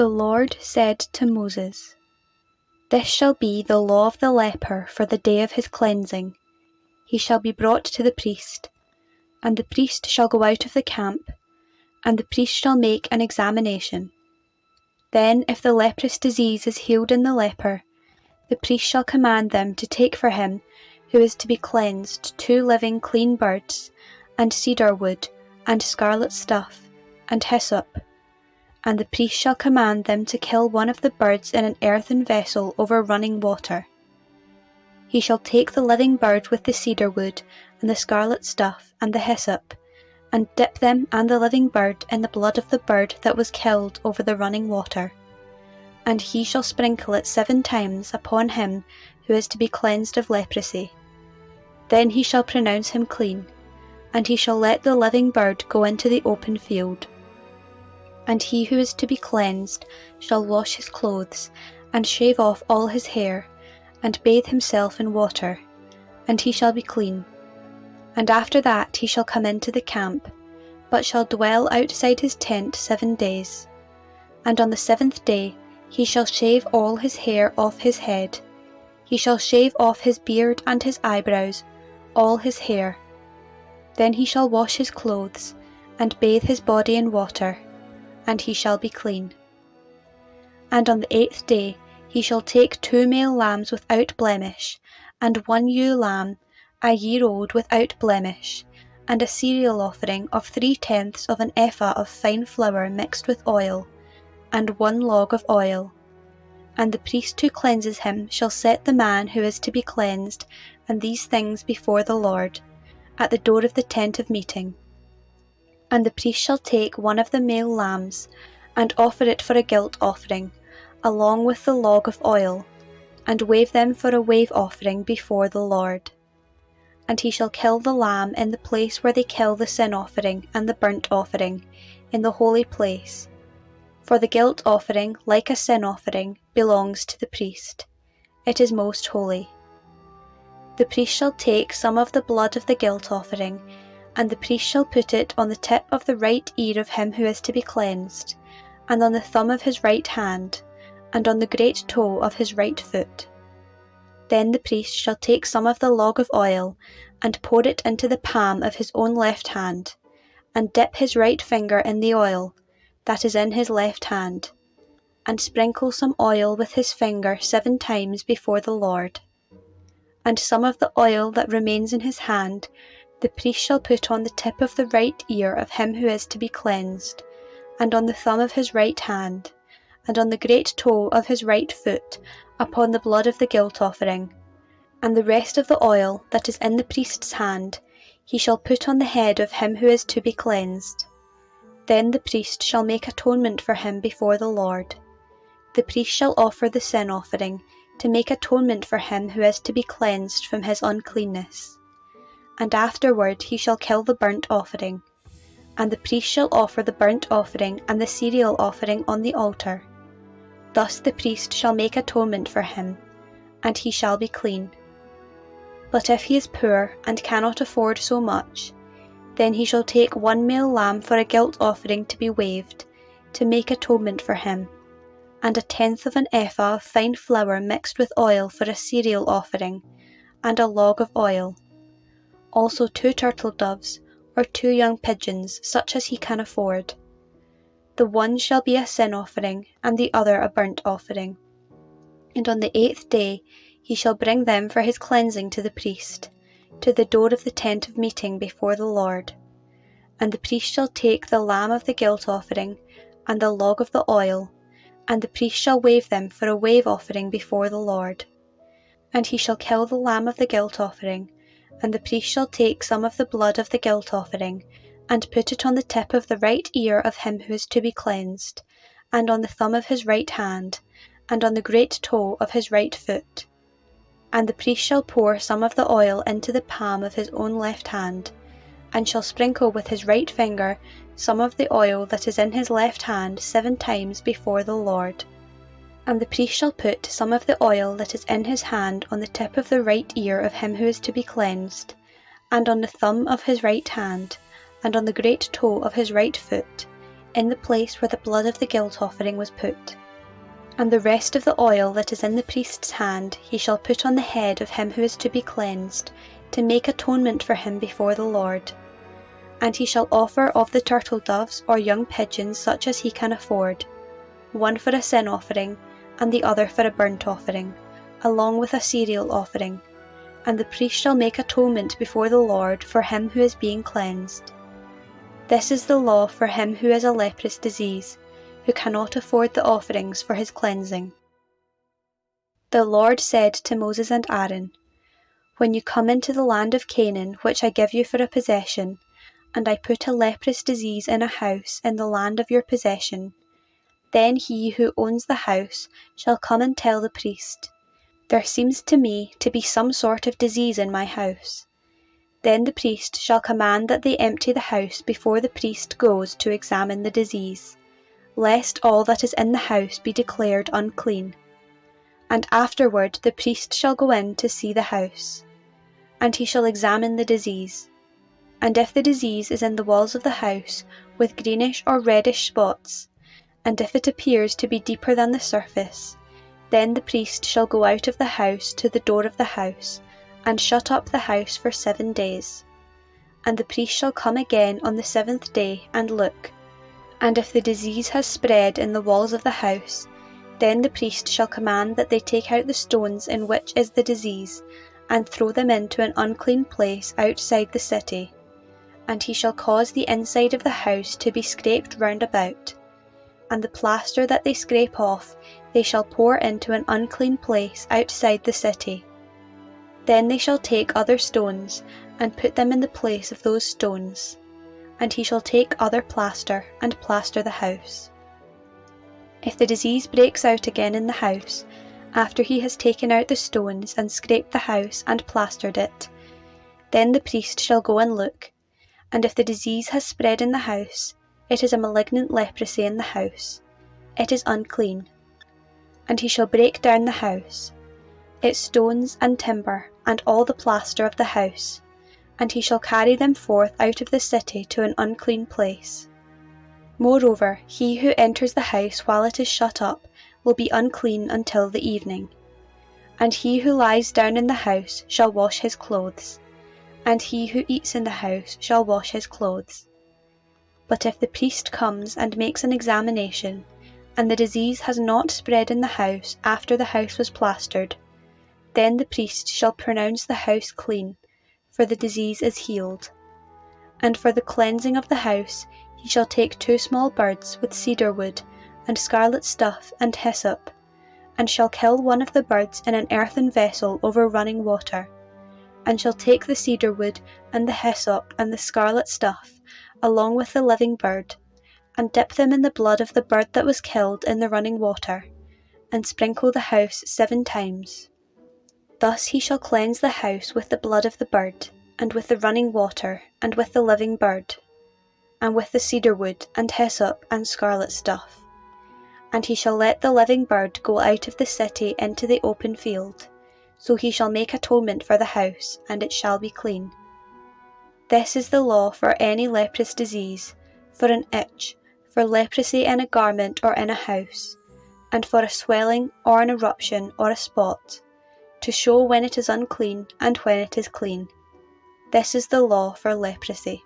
The Lord said to Moses, This shall be the law of the leper for the day of his cleansing. He shall be brought to the priest, and the priest shall go out of the camp, and the priest shall make an examination. Then if the leprous disease is healed in the leper, the priest shall command them to take for him who is to be cleansed 2 living clean birds, and cedar wood, and scarlet stuff, and hyssop. And the priest shall command them to kill one of the birds in an earthen vessel over running water. He shall take the living bird with the cedar wood, and the scarlet stuff, and the hyssop, and dip them and the living bird in the blood of the bird that was killed over the running water. And he shall sprinkle it 7 times upon him who is to be cleansed of leprosy. Then he shall pronounce him clean, and he shall let the living bird go into the open field. And he who is to be cleansed shall wash his clothes, and shave off all his hair, and bathe himself in water, and he shall be clean. And after that he shall come into the camp, but shall dwell outside his tent 7 days. And on the 7th day he shall shave all his hair off his head. He shall shave off his beard and his eyebrows, all his hair. Then he shall wash his clothes, and bathe his body in water, and he shall be clean. And on the 8th day he shall take 2 male lambs without blemish, and 1 ewe lamb, a year old without blemish, and a cereal offering of 3/10 of an ephah of fine flour mixed with oil, and 1 log of oil. And the priest who cleanses him shall set the man who is to be cleansed and these things before the Lord, at the door of the tent of meeting. And the priest shall take 1 of the male lambs, and offer it for a guilt offering, along with the log of oil, and wave them for a wave offering before the Lord. And he shall kill the lamb in the place where they kill the sin offering and the burnt offering, in the holy place. For the guilt offering, like a sin offering, belongs to the priest. It is most holy. The priest shall take some of the blood of the guilt offering, and the priest shall put it on the tip of the right ear of him who is to be cleansed, and on the thumb of his right hand, and on the great toe of his right foot. Then the priest shall take some of the log of oil, and pour it into the palm of his own left hand, and dip his right finger in the oil that is in his left hand, and sprinkle some oil with his finger 7 times before the Lord. And some of the oil that remains in his hand the priest shall put on the tip of the right ear of him who is to be cleansed, and on the thumb of his right hand, and on the great toe of his right foot, upon the blood of the guilt offering. And the rest of the oil that is in the priest's hand he shall put on the head of him who is to be cleansed. Then the priest shall make atonement for him before the Lord. The priest shall offer the sin offering, to make atonement for him who is to be cleansed from his uncleanness. And afterward he shall kill the burnt offering. And the priest shall offer the burnt offering and the cereal offering on the altar. Thus the priest shall make atonement for him, and he shall be clean. But if he is poor and cannot afford so much, then he shall take 1 male lamb for a guilt offering to be waved, to make atonement for him, and 1/10 of an ephah of fine flour mixed with oil for a cereal offering, and a log of oil. Also 2 turtle doves, or 2 young pigeons, such as he can afford. The one shall be a sin offering, and the other a burnt offering. And on the 8th day he shall bring them for his cleansing to the priest, to the door of the tent of meeting before the Lord. And the priest shall take the lamb of the guilt offering, and the log of the oil, and the priest shall wave them for a wave offering before the Lord. And he shall kill the lamb of the guilt offering, and the priest shall take some of the blood of the guilt offering, and put it on the tip of the right ear of him who is to be cleansed, and on the thumb of his right hand, and on the great toe of his right foot. And the priest shall pour some of the oil into the palm of his own left hand, and shall sprinkle with his right finger some of the oil that is in his left hand 7 times before the Lord. And the priest shall put some of the oil that is in his hand on the tip of the right ear of him who is to be cleansed, and on the thumb of his right hand, and on the great toe of his right foot, in the place where the blood of the guilt offering was put. And the rest of the oil that is in the priest's hand he shall put on the head of him who is to be cleansed, to make atonement for him before the Lord. And he shall offer of the turtle doves or young pigeons such as he can afford, one for a sin offering, and the other for a burnt offering, along with a cereal offering. And the priest shall make atonement before the Lord for him who is being cleansed. This is the law for him who has a leprous disease, who cannot afford the offerings for his cleansing. The Lord said to Moses and Aaron, When you come into the land of Canaan, which I give you for a possession, and I put a leprous disease in a house in the land of your possession, then he who owns the house shall come and tell the priest, There seems to me to be some sort of disease in my house. Then the priest shall command that they empty the house before the priest goes to examine the disease, lest all that is in the house be declared unclean. And afterward the priest shall go in to see the house, and he shall examine the disease. And if the disease is in the walls of the house, with greenish or reddish spots, and if it appears to be deeper than the surface, then the priest shall go out of the house to the door of the house, and shut up the house for 7 days. And the priest shall come again on the 7th day and look. And if the disease has spread in the walls of the house, then the priest shall command that they take out the stones in which is the disease, and throw them into an unclean place outside the city. And he shall cause the inside of the house to be scraped round about. And the plaster that they scrape off they shall pour into an unclean place outside the city. Then they shall take other stones, and put them in the place of those stones. And he shall take other plaster, and plaster the house. If the disease breaks out again in the house, after he has taken out the stones, and scraped the house, and plastered it, then the priest shall go and look. And if the disease has spread in the house, it is a malignant leprosy in the house. It is unclean. And he shall break down the house, its stones and timber, and all the plaster of the house, and he shall carry them forth out of the city to an unclean place. Moreover, he who enters the house while it is shut up will be unclean until the evening. And he who lies down in the house shall wash his clothes, and he who eats in the house shall wash his clothes. But if the priest comes and makes an examination, and the disease has not spread in the house after the house was plastered, then the priest shall pronounce the house clean, for the disease is healed. And for the cleansing of the house he shall take 2 small birds with cedar wood, and scarlet stuff, and hyssop, and shall kill one of the birds in an earthen vessel over running water, and shall take the cedar wood, and the hyssop, and the scarlet stuff, along with the living bird, and dip them in the blood of the bird that was killed in the running water, and sprinkle the house 7 times. Thus he shall cleanse the house with the blood of the bird, and with the running water, and with the living bird, and with the cedar wood, and hyssop, and scarlet stuff. And he shall let the living bird go out of the city into the open field. So he shall make atonement for the house, and it shall be clean. This is the law for any leprous disease, for an itch, for leprosy in a garment or in a house, and for a swelling or an eruption or a spot, to show when it is unclean and when it is clean. This is the law for leprosy.